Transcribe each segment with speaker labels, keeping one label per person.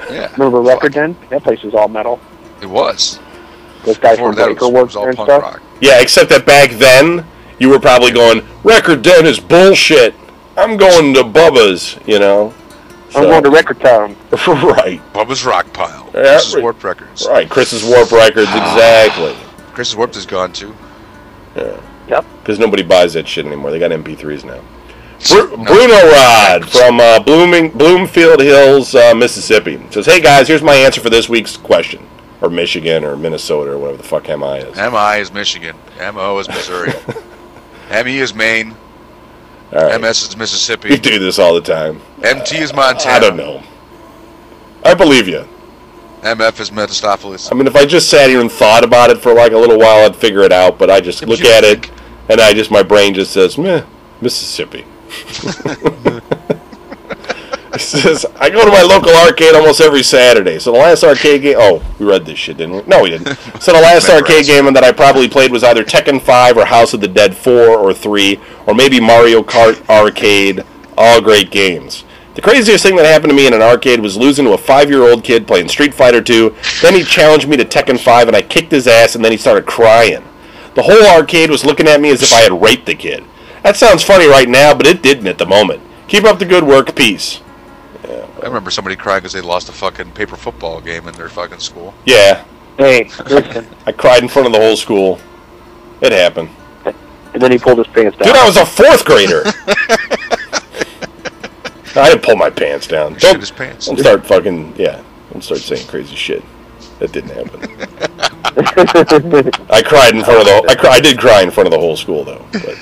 Speaker 1: Yeah.
Speaker 2: Remember Record Den? That place was all metal.
Speaker 1: It was.
Speaker 2: Those guys
Speaker 1: Before
Speaker 2: from
Speaker 1: that,
Speaker 2: Breaker
Speaker 1: it
Speaker 2: worked
Speaker 1: was all
Speaker 2: there and
Speaker 1: punk
Speaker 2: stuff.
Speaker 1: rock.
Speaker 3: Yeah, except that back then, you were probably going, Record Den is bullshit. I'm going to Bubba's, you know.
Speaker 2: I'm going to Record Town.
Speaker 3: Right.
Speaker 1: Bubba's Rock Pile.
Speaker 3: Yeah,
Speaker 1: Chris's Warped Records.
Speaker 3: Right, Chris's Warped Records, exactly.
Speaker 1: Chris's Warped is gone, too.
Speaker 3: Yeah.
Speaker 2: Yep.
Speaker 3: Because nobody buys that shit anymore. They got MP3s now. Bruno Rod from Bloomfield Hills, Mississippi says, hey guys, here's my answer for this week's question. Or Michigan or Minnesota or whatever the fuck MI is.
Speaker 1: MI is Michigan. MO is Missouri. ME is Maine.
Speaker 3: All right.
Speaker 1: MS is Mississippi.
Speaker 3: You do this all the time.
Speaker 1: MT is Montana.
Speaker 3: I don't know. I believe you.
Speaker 1: MF is Mephistopheles.
Speaker 3: I mean, if I just sat here and thought about it for like a little while, I'd figure it out. But I just look at it, and my brain just says, meh, Mississippi. It says, I go to my local arcade almost every Saturday. So the last arcade game... Oh, we read this shit, didn't we? No, we didn't. So the last arcade game that I probably played was either Tekken 5 or House of the Dead 4 or 3, or maybe Mario Kart Arcade. All great games. The craziest thing that happened to me in an arcade was losing to a 5-year-old kid playing Street Fighter 2. Then he challenged me to Tekken 5, and I kicked his ass, and then he started crying. The whole arcade was looking at me as if I had raped the kid. That sounds funny right now, but it didn't at the moment. Keep up the good work. Peace.
Speaker 1: Yeah, I remember somebody crying because they lost a fucking paper football game in their fucking school.
Speaker 3: Yeah.
Speaker 2: Hey, listen.
Speaker 3: I cried in front of the whole school. It happened.
Speaker 2: And then he pulled his pants down.
Speaker 3: Dude, I was a 4th grader. I didn't pull my pants down.
Speaker 1: Don't his pants.
Speaker 3: Don't start fucking, don't start saying crazy shit. That didn't happen. I cried in front of I did cry in front of the whole school, though. But,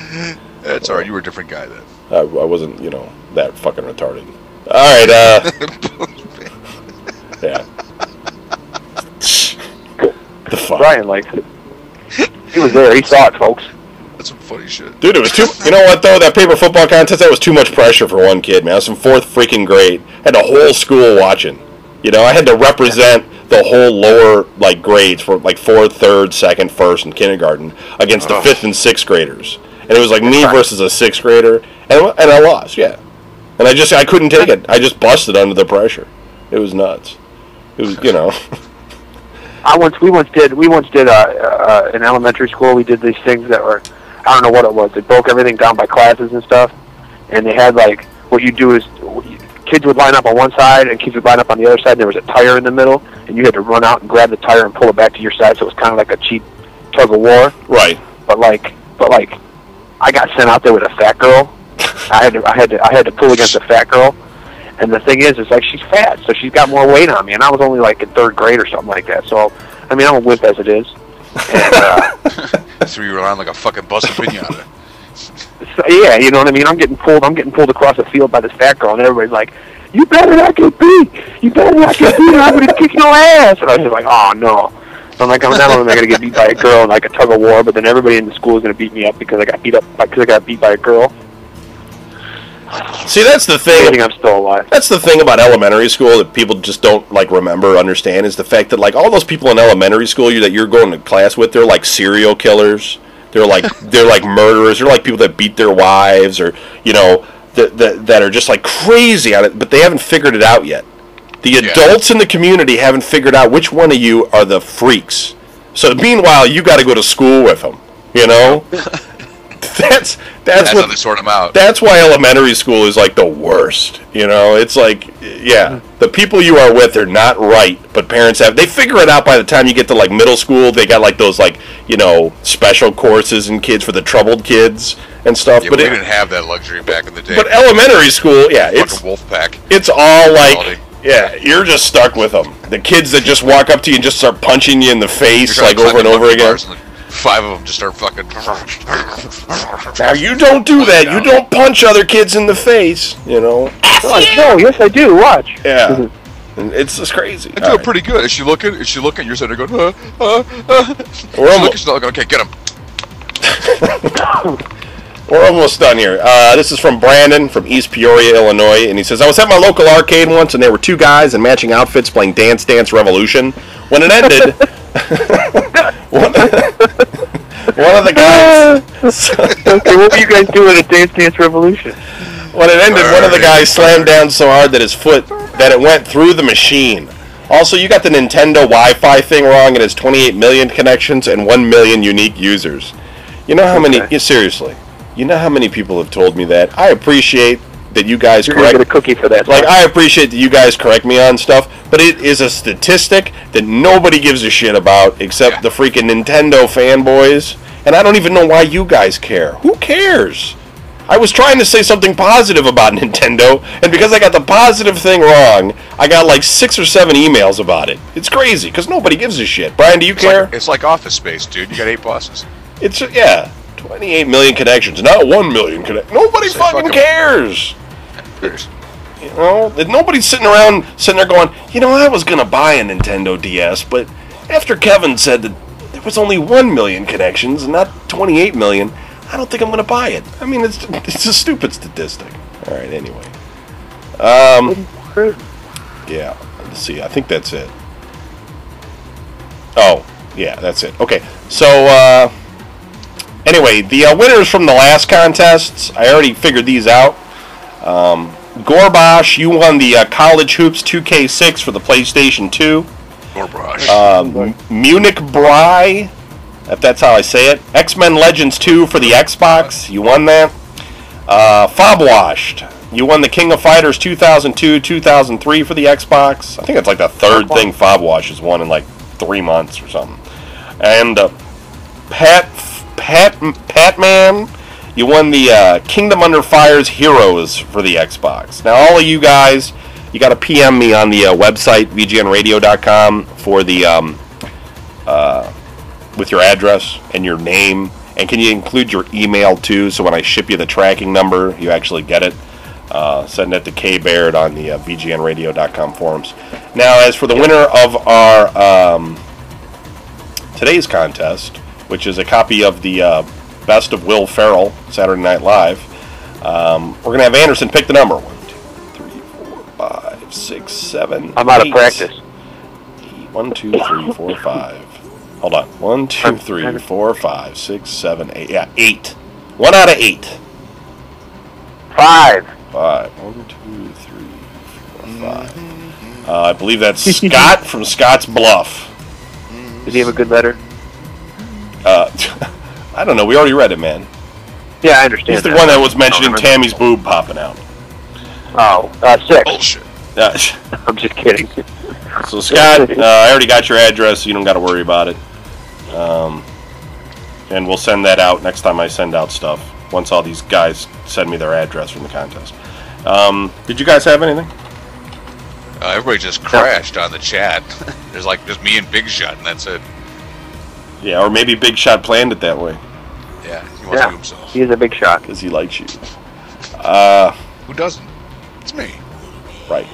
Speaker 1: that's alright, you were a different guy then.
Speaker 3: I wasn't, that fucking retarded. Alright, yeah. The fuck?
Speaker 2: Brian likes it. He was there, he saw it, folks.
Speaker 1: That's some funny shit.
Speaker 3: Dude, it was you know what, though? That paper football contest, that was too much pressure for one kid, man. I was in 4th freaking grade. Had the whole school watching. I had to represent the whole lower, grades for, 4th, 3rd, 2nd, 1st, and kindergarten against the 5th and 6th graders. And it was, me versus a 6th grader. And I lost, yeah. And I couldn't take it. I just busted under the pressure. It was nuts. It was,
Speaker 2: We once did in elementary school. We did these things that were, I don't know what it was. They broke everything down by classes and stuff, and they had what you do is kids would line up on one side and kids would line up on the other side. And there was a tire in the middle, and you had to run out and grab the tire and pull it back to your side. So it was kind of like a cheap tug of war.
Speaker 3: Right.
Speaker 2: But I got sent out there with a fat girl. I had to pull against a fat girl. And the thing is she's fat, so she's got more weight on me, and I was only in 3rd grade or something like that. So, I mean, I'm a wimp as it is. And,
Speaker 1: so you were on like a fucking busted pinata.
Speaker 2: So, yeah, you know what I mean. I'm getting pulled across the field by this fat girl, and everybody's like, "You better not get beat! You better not get beat! Or I'm gonna kick your ass!" And I was just like, "Oh no!" So I'm like, not only am I gonna get beat by a girl in a tug of war, but then everybody in the school is gonna beat me up because I got beat by a girl.
Speaker 3: See, that's the thing.
Speaker 2: I think I'm still alive.
Speaker 3: That's the thing about elementary school that people just don't remember or understand is the fact that all those people in elementary school that you're going to class with, they're serial killers. They're they're murderers. They're people that beat their wives or that are just crazy on it, but they haven't figured it out yet. The adults in the community haven't figured out which one of you are the freaks. So meanwhile, you got to go to school with them. That's what
Speaker 1: how they sort them out.
Speaker 3: That's why elementary school is the worst. It's the people you are with are not right, but parents they figure it out by the time you get to middle school. They got those special courses and kids for the troubled kids and stuff.
Speaker 1: Yeah,
Speaker 3: but
Speaker 1: we didn't have that luxury back in the day.
Speaker 3: But elementary school, it's
Speaker 1: wolf pack.
Speaker 3: It's all you're just stuck with them. The kids that just walk up to you and just start punching you in the face over and over again.
Speaker 1: 5 of them just start fucking...
Speaker 3: Now, you don't do that. You don't punch other kids in the face,
Speaker 2: No, yes, I do. Watch.
Speaker 3: Yeah. It's just crazy.
Speaker 1: I do it pretty good. Is she looking? You're sitting there going, She's not looking. Okay, get him.
Speaker 3: We're almost done here. This is from Brandon from East Peoria, Illinois, and he says, I was at my local arcade once, and there were 2 guys in matching outfits playing Dance Dance Revolution. When it ended... one of the guys...
Speaker 2: Okay, what were you guys doing at Dance Dance Revolution?
Speaker 3: When it ended, one of the guys slammed down so hard that his foot, that it went through the machine. Also, you got the Nintendo Wi-Fi thing wrong. It has 28 million connections and 1 million unique users. You know how many? Yeah, seriously, you know how many people have told me that? I appreciate that you guys
Speaker 2: correct. You're gonna get a cookie for that.
Speaker 3: Like, I appreciate that you guys correct me on stuff, but it is a statistic that nobody gives a shit about except the freaking Nintendo fanboys. And I don't even know why you guys care. Who cares? I was trying to say something positive about Nintendo, and because I got the positive thing wrong, I got like 6 or 7 emails about it. It's crazy, because nobody gives a shit. Brian, do you care?
Speaker 1: It's like Office Space, dude. You got 8 bosses.
Speaker 3: It's, 28 million connections, not 1 million connections. Nobody fucking cares. You know, nobody's sitting there going, I was going to buy a Nintendo DS, but after Kevin said that there was only 1 million connections and not 28 million, I don't think I'm going to buy it. I mean, it's a stupid statistic. All right, anyway. Yeah, let's see. I think that's it. Oh, yeah, that's it. Okay, so, anyway, the winners from the last contests, I already figured these out. Gorbash, you won the College Hoops 2K6 for the PlayStation 2.
Speaker 1: Gorbash.
Speaker 3: Munich Bry, if that's how I say it. X-Men Legends 2 for the Xbox. You won that. Fobwashed, you won the King of Fighters 2002, 2003 for the Xbox. I think that's like the third thing Fobwash has won in like 3 months or something. And Patman, you won the Kingdom Under Fire's Heroes for the Xbox. Now, all of you guys, you got to PM me on the website, vgnradio.com, for the with your address and your name. And can you include your email, too, so when I ship you the tracking number, you actually get it? Send it to K. Baird on the vgnradio.com forums. Now, as for the winner of our today's contest, which is a copy of the Best of Will Ferrell, Saturday Night Live, we're going to have Anderson pick the number. 1, 2, 3, 4, 5, 6, 7,
Speaker 2: I'm out of practice.
Speaker 3: 1, 2, 3, 4, 5. Hold on. 1, 2, 3, 4, 5, 6, 7, 8. Yeah, 8. 1 out of 8.
Speaker 2: 5.
Speaker 3: 5. 1, 2, 3, 4, 5. I believe that's Scott from Scott's Bluff.
Speaker 2: Does he have a good letter?
Speaker 3: I don't know. We already read it, man.
Speaker 2: Yeah, I understand.
Speaker 3: He's the one that was mentioning Tammy's boob popping out.
Speaker 2: Oh, 6.
Speaker 1: Bullshit.
Speaker 2: I'm just kidding.
Speaker 3: So, Scott, I already got your address, so you don't got to worry about it. And we'll send that out next time I send out stuff, once all these guys send me their address from the contest. Did you guys have anything?
Speaker 1: Everybody just crashed on the chat. There's just me and Big Shot, and that's it.
Speaker 3: Yeah, or maybe Big Shot planned it that way.
Speaker 1: Yeah, he wants to do himself.
Speaker 2: He is a big shot.
Speaker 3: Because he likes you.
Speaker 1: Who doesn't? It's me.
Speaker 3: Right.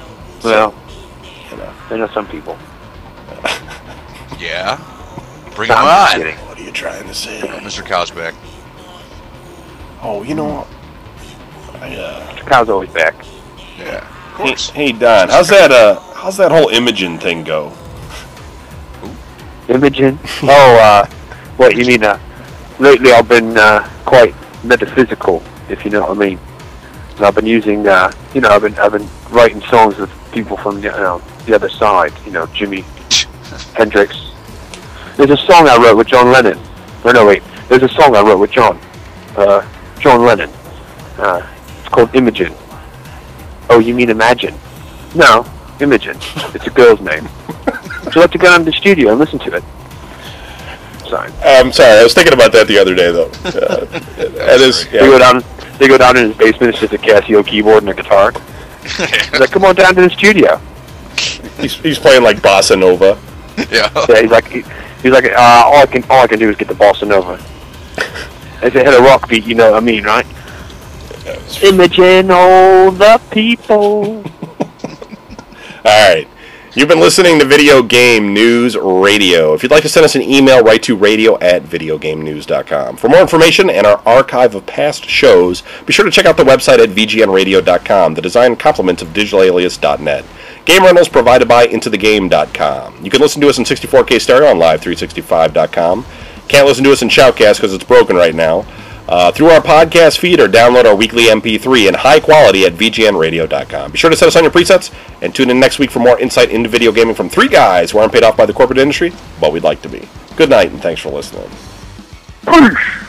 Speaker 2: Well, I know some people.
Speaker 1: Yeah? Bring him on!
Speaker 2: Kidding.
Speaker 3: What are you trying to say?
Speaker 1: Mr. Cow's back.
Speaker 3: Oh, you know what?
Speaker 2: Mr. Cow's always back.
Speaker 1: Yeah, of course.
Speaker 3: Hey Don, how's that whole Imogen thing go?
Speaker 2: Imogen? Oh, what, you mean, lately I've been quite metaphysical, if you know what I mean. And I've been using, I've been writing songs with people from, the other side, Jimi Hendrix. There's a song I wrote with John Lennon. There's a song I wrote with John Lennon. It's called Imogen. Oh, you mean Imagine? No, Imogen. It's a girl's name. Would you like to go down to the studio and listen to it? Sorry.
Speaker 3: I'm sorry, I was thinking about that the other day, though.
Speaker 2: They go down in his basement, it's just a Casio keyboard and a guitar. He's like, come on down to the studio.
Speaker 3: He's playing like bossa nova.
Speaker 1: Yeah.
Speaker 2: Yeah, he's like, all I can do is get the bossa nova. If it had a rock beat, you know what I mean, right? Imagine all the people.
Speaker 3: Alright. You've been listening to Video Game News Radio. If you'd like to send us an email, write to radio@videogamenews.com. For more information and our archive of past shows, be sure to check out the website at vgnradio.com, the design complement of digitalalias.net. Game rentals provided by intothegame.com. You can listen to us in 64K stereo on live365.com. Can't listen to us in Shoutcast because it's broken right now. through our podcast feed or download our weekly MP3 in high quality at vgnradio.com. Be sure to set us on your presets and tune in next week for more insight into video gaming from three guys who aren't paid off by the corporate industry, but we'd like to be. Good night, and thanks for listening.
Speaker 2: Peace.